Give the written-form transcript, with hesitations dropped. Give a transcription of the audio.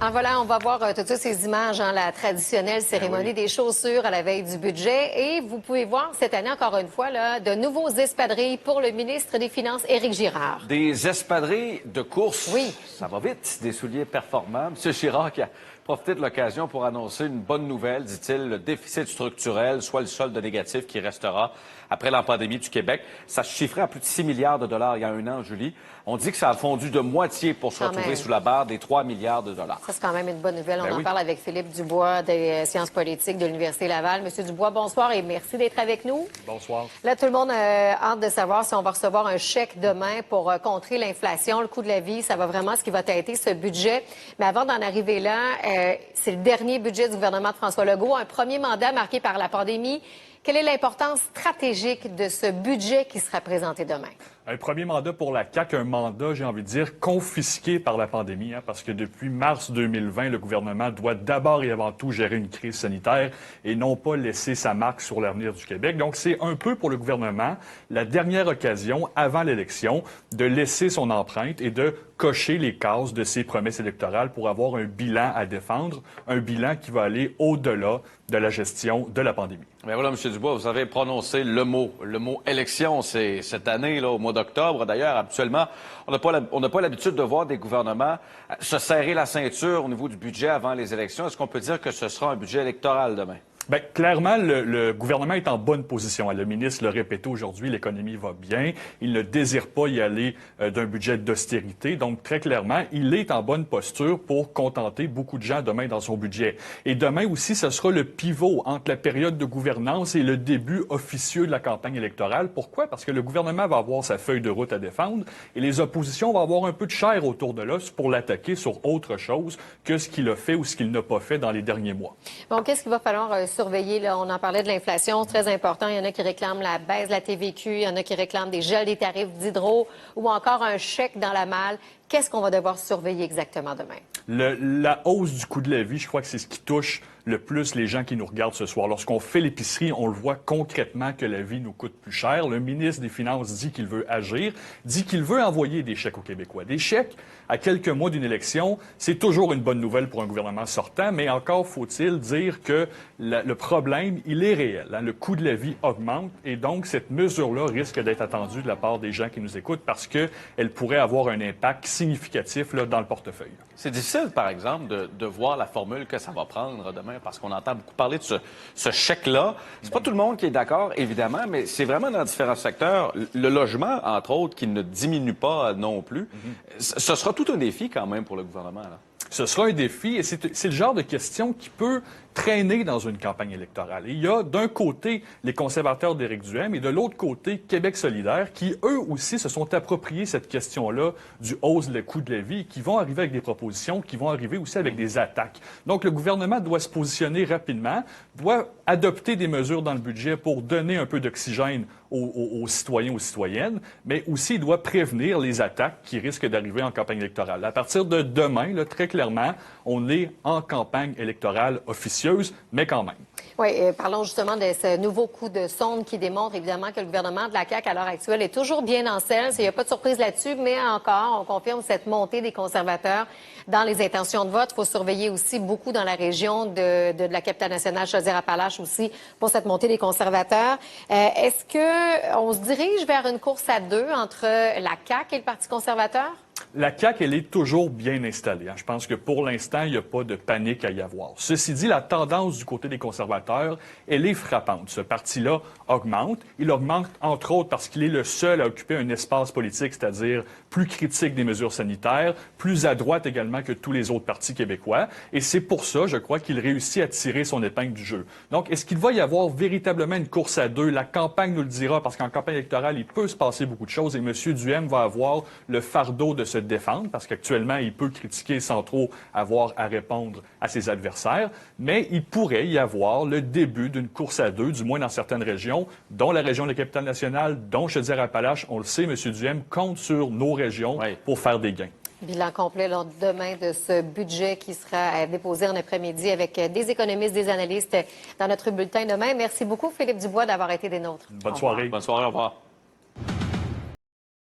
En voilà, on va voir toutes ces images, la traditionnelle cérémonie des chaussures à la veille du budget. Et vous pouvez voir cette année, encore une fois, là, de nouveaux espadrilles pour le ministre des Finances, Éric Girard. Des espadrilles de course. Oui. Ça va vite, des souliers performants. M. Girard qui a profité de l'occasion pour annoncer une bonne nouvelle, dit-il, le déficit structurel, soit le solde négatif qui restera après la pandémie du Québec. Ça se chiffrait à plus de 6 milliards de dollars il y a un an, Julie. On dit que ça a fondu de moitié pour se retrouver sous la barre des 3 milliards de dollars. Ça, c'est quand même une bonne nouvelle. On en Oui. parle avec Philippe Dubois des sciences politiques de l'Université Laval. Monsieur Dubois, bonsoir et merci d'être avec nous. Bonsoir. Là, tout le monde a hâte de savoir si on va recevoir un chèque demain pour contrer l'inflation, le coût de la vie. Ça va vraiment ce qui va tâter ce budget. Mais avant d'en arriver là, c'est le dernier budget du gouvernement de François Legault, un premier mandat marqué par la pandémie. Quelle est l'importance stratégique de ce budget qui sera présenté demain? Un premier mandat pour la CAQ, un mandat, j'ai envie de dire, confisqué par la pandémie, parce que depuis mars 2020, le gouvernement doit d'abord et avant tout gérer une crise sanitaire et non pas laisser sa marque sur l'avenir du Québec. Donc, c'est un peu pour le gouvernement la dernière occasion, avant l'élection, de laisser son empreinte et de cocher les cases de ses promesses électorales pour avoir un bilan à défendre, un bilan qui va aller au-delà de la gestion de la pandémie. Mais voilà, M. Dubois, vous avez prononcé le mot élection. C'est cette année, là, au mois d'octobre. D'ailleurs, habituellement, on n'a pas l'habitude de voir des gouvernements se serrer la ceinture au niveau du budget avant les élections. Est-ce qu'on peut dire que ce sera un budget électoral demain? Bien, clairement, le gouvernement est en bonne position. Le ministre l'a répété aujourd'hui, l'économie va bien. Il ne désire pas y aller d'un budget d'austérité. Donc, très clairement, il est en bonne posture pour contenter beaucoup de gens demain dans son budget. Et demain aussi, ce sera le pivot entre la période de gouvernance et le début officieux de la campagne électorale. Pourquoi? Parce que le gouvernement va avoir sa feuille de route à défendre et les oppositions vont avoir un peu de chair autour de l'os pour l'attaquer sur autre chose que ce qu'il a fait ou ce qu'il n'a pas fait dans les derniers mois. Bon, qu'est-ce qu'il va falloir surveiller, là? On en parlait de l'inflation, c'est très important. Il y en a qui réclament la baisse de la TVQ, il y en a qui réclament des gels des tarifs d'hydro ou encore un chèque dans la malle. Qu'est-ce qu'on va devoir surveiller exactement demain? La hausse du coût de la vie, je crois que c'est ce qui touche le plus les gens qui nous regardent ce soir. Lorsqu'on fait l'épicerie, on le voit concrètement que la vie nous coûte plus cher. Le ministre des Finances dit qu'il veut agir, dit qu'il veut envoyer des chèques aux Québécois. Des chèques, à quelques mois d'une élection, c'est toujours une bonne nouvelle pour un gouvernement sortant, mais encore faut-il dire que le problème, il est réel. Le coût de la vie augmente et donc cette mesure-là risque d'être attendue de la part des gens qui nous écoutent parce qu'elle pourrait avoir un impact significatif là, dans le portefeuille. C'est difficile, par exemple, de voir la formule que ça va prendre demain parce qu'on entend beaucoup parler de ce chèque-là. C'est pas tout le monde qui est d'accord, évidemment, mais c'est vraiment dans différents secteurs. Le logement, entre autres, qui ne diminue pas non plus. Ce sera tout un défi quand même pour le gouvernement, là. Ce sera un défi et c'est le genre de question qui peut traîner dans une campagne électorale. Et il y a d'un côté les conservateurs d'Éric Duhaime et de l'autre côté Québec solidaire qui, eux aussi, se sont appropriés cette question-là du hausse des coûts de la vie, qui vont arriver avec des propositions, qui vont arriver aussi avec des attaques. Donc, le gouvernement doit se positionner rapidement, doit adopter des mesures dans le budget pour donner un peu d'oxygène aux citoyens, aux citoyennes, mais aussi il doit prévenir les attaques qui risquent d'arriver en campagne électorale. À partir de demain, là, très clairement, on est en campagne électorale officieuse, mais quand même. Oui, parlons justement de ce nouveau coup de sonde qui démontre évidemment que le gouvernement de la CAQ à l'heure actuelle est toujours bien en selle. Il n'y a pas de surprise là-dessus, mais encore, on confirme cette montée des conservateurs dans les intentions de vote. Il faut surveiller aussi beaucoup dans la région de la capitale nationale, Chaudière-Appalaches aussi, pour cette montée des conservateurs. Est-ce qu'on se dirige vers une course à deux entre la CAQ et le Parti conservateur? La CAQ, elle est toujours bien installée. Je pense que pour l'instant, il n'y a pas de panique à y avoir. Ceci dit, la tendance du côté des conservateurs, elle est frappante. Ce parti-là augmente. Il augmente, entre autres, parce qu'il est le seul à occuper un espace politique, c'est-à-dire plus critique des mesures sanitaires, plus à droite également que tous les autres partis québécois. Et c'est pour ça, je crois, qu'il réussit à tirer son épingle du jeu. Donc, est-ce qu'il va y avoir véritablement une course à deux? La campagne nous le dira, parce qu'en campagne électorale, il peut se passer beaucoup de choses et M. Duhaime va avoir le fardeau de se défendre, parce qu'actuellement, il peut critiquer sans trop avoir à répondre à ses adversaires, mais il pourrait y avoir le début d'une course à deux, du moins dans certaines régions, dont la région de la Capitale-Nationale, dont Chaudière-Appalaches. On le sait, M. Duhaime compte sur nos régions pour faire des gains. Bilan complet demain de ce budget qui sera déposé en après-midi avec des économistes, des analystes dans notre bulletin demain. Merci beaucoup, Philippe Dubois, d'avoir été des nôtres. Bonne soirée. Bonne soirée, au revoir.